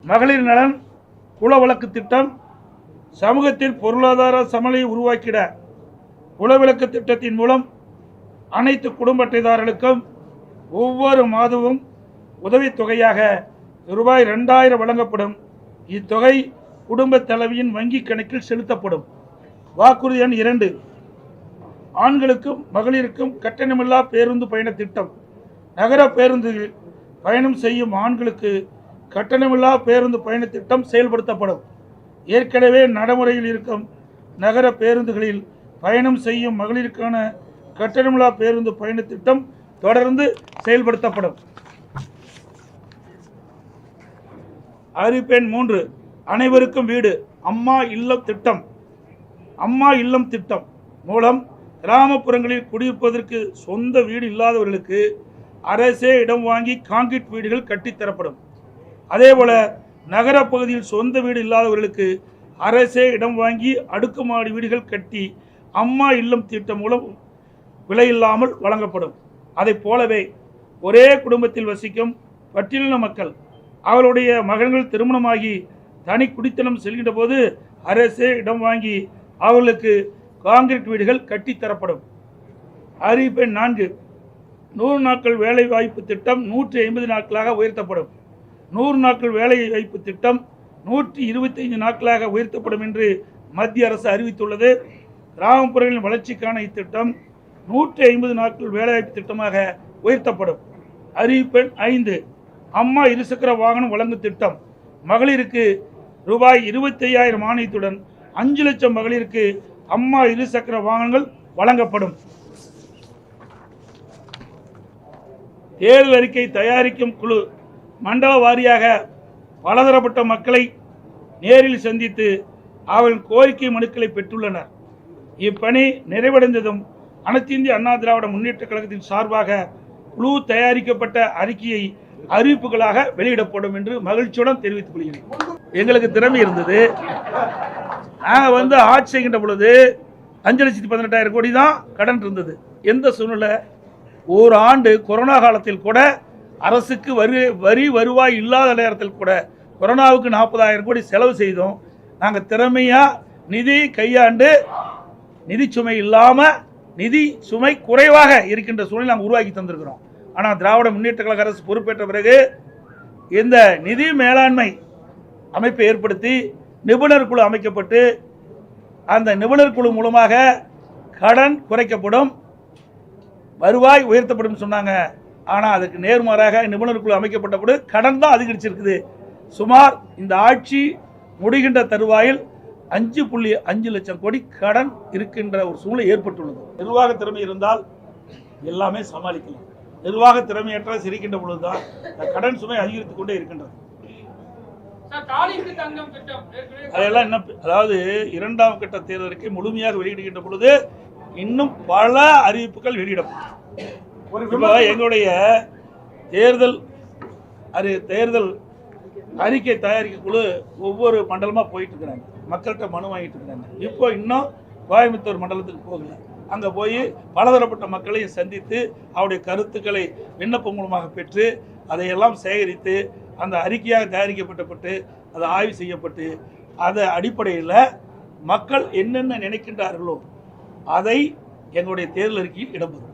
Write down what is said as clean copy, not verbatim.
மகளிர் நலன், குல வழக்கு திட்டம், சமூகத்தில் பொருளாதார சமநிலையை உருவாக்கிட குலவிளக்கு திட்டத்தின் மூலம் அனைத்து குடும்ப அட்டைதாரர்களுக்கும் ஒவ்வொரு மாதமும் உதவித்தொகையாக ரூபாய் 2000 வழங்கப்படும். இத்தொகை குடும்ப தலைவியின் வங்கி கணக்கில் செலுத்தப்படும். வாக்குறுதி எண் 2, ஆண்களுக்கும் மகளிருக்கும் கட்டணமில்லா பேருந்து பயண திட்டம். நகர பேருந்தில் பயணம் செய்யும் ஆண்களுக்கு கட்டணமில்லா பேருந்து பயண திட்டம் செயல்படுத்தப்படும். ஏற்கனவே நடைமுறையில் இருக்கும் நகர பேருந்துகளில் பயணம் செய்யும் மகளிருக்கான கட்டணமில்லா பேருந்து பயண திட்டம் தொடர்ந்து செயல்படுத்தப்படும். அறிவிப்பு எண் 3, அனைவருக்கும் வீடு அம்மா இல்லம் திட்டம். அம்மா இல்லம் திட்டம் மூலம் கிராமப்புறங்களில் குடியிருப்பதற்கு சொந்த வீடு இல்லாதவர்களுக்கு அரசே இடம் வாங்கி கான்கிரீட் வீடுகள் கட்டித்தரப்படும். அதேபோல நகர பகுதியில் சொந்த வீடு இல்லாதவர்களுக்கு அரசே இடம் வாங்கி அடுக்குமாடி வீடுகள் கட்டி அம்மா இல்லம் திட்டம் மூலம் விலையில்லாமல் வழங்கப்படும். அதை போலவே ஒரே குடும்பத்தில் வசிக்கும் பட்டியலின மக்கள் அவருடைய மகன்கள் திருமணமாகி தனி குடித்தனம் செல்கின்ற போது அரசே இடம் வாங்கி அவர்களுக்கு கான்கிரீட் வீடுகள் கட்டித்தரப்படும். அறிவிப்பு எண் 4, 100 நாட்கள் வேலை வாய்ப்பு திட்டம் 150 நாட்களாக உயர்த்தப்படும். 100 நாட்கள் வேலை வாய்ப்பு திட்டம் 125 நாட்களாக உயர்த்தப்படும் என்று மத்திய அரசு அறிவித்துள்ளது. கிராமப்புறங்களின் வளர்ச்சிக்கான இத்திட்டம் 150 நாட்கள் வேலைவாய்ப்பு திட்டமாக உயர்த்தப்படும். அறிவிப்பு எண் 5, அம்மா இருசக்கர வாகனம் வழங்கும் திட்டம். மகளிருக்கு ரூபாய் 25,000 மானியத்துடன் 5 லட்சம் மகளிருக்கு அம்மா இருசக்கர வாகனங்கள் வழங்கப்படும். தேர்தல் அறிக்கை தயாரிக்கும் குழு மண்டல வாரியாக பலதரப்பட்ட மக்களை நேரில் சந்தித்து அவர்கள் கோரிக்கை மனுக்களை பெற்றுள்ளனர். இப்பணி நிறைவடைந்ததும் அனைத்து இந்திய அண்ணா திராவிட முன்னேற்ற கழகத்தின் சார்பாக குழு தயாரிக்கப்பட்ட அறிக்கையை அறிவிப்புகளாக வெளியிடப்படும் என்று மகிழ்ச்சியுடன் தெரிவித்துக் கொள்கிறேன். எங்களுக்கு திறமை இருந்தது. நாங்கள் ஆட்சி செய்கின்ற பொழுது 5,18,000 கோடி தான் கடன் இருந்தது. எந்த சூழ்நிலை, ஒரு ஆண்டு கொரோனா காலத்தில் கூட அரசுக்கு வரி வருவாய் இல்லாத நேரத்தில் கூட கொரோனாவுக்கு 40,000 கோடி செலவு செய்தோம். நாங்கள் திறமையாக நிதி கையாண்டு நிதி சுமை இல்லாமல் நிதி சுமை குறைவாக இருக்கின்ற சூழ்நிலை நாங்கள் உருவாக்கி தந்திருக்கிறோம். ஆனால் திராவிட முன்னேற்ற கழக அரசு பொறுப்பேற்ற பிறகு இந்த நிதி மேலாண்மை அமைப்பை ஏற்படுத்தி நிபுணர் குழு அமைக்கப்பட்டு அந்த நிபுணர் குழு மூலமாக கடன் குறைக்கப்படும், வருவாய் உயர்த்தப்படும் சொன்னாங்க. ஆனால் அதுக்கு நேர்மாறாக நிபுணர் குழு அமைக்கப்பட்டபோது கடன் தான் அதிகரிச்சிருக்குது. சுமார் இந்த ஆட்சி முடிகின்ற தருவாயில் 5.5 லட்சம் கோடி கடன் இருக்கின்ற ஒரு சூழ்நிலை ஏற்பட்டுள்ளது. நிர்வாக திறமை இருந்தால் எல்லாமே சமாளிக்கலாம். நிர்வாக திறமையற்ற சிரிக்கின்ற பொழுதுதான் கடன் சுமை அதிகரித்துக் கொண்டே இருக்கின்றது. அதெல்லாம் என்ன, அதாவது 2ஆம் கட்ட தேர்தலுக்கு முழுமையாக வெளியிடுகின்ற பொழுது இன்னும் பல அறிவிப்புகள் வெளியிடப்படும். எங்களுடைய தேர்தல் அறிக்கை தயாரிக்க குழு ஒவ்வொரு மண்டலமாக போயிட்டு இருக்கிறாங்க, மக்கள்கிட்ட மனு வாங்கிட்டு இருக்கிறாங்க. இப்போ இன்னும் கோயம்புத்தூர் மண்டலத்துக்கு போகல. அங்கே போய் பலதரப்பட்ட மக்களையும் சந்தித்து அவருடைய கருத்துக்களை விண்ணப்பம் மூலமாக பெற்று அதையெல்லாம் சேகரித்து அந்த அறிக்கையாக தயாரிக்கப்பட்டு அது ஆய்வு செய்யப்பட்டு அதை அடிப்படையில் மக்கள் என்னென்ன நினைக்கின்றார்களோ அதை எங்களுடைய தேர்தல் அறிக்கையில் இடம்பெறும்.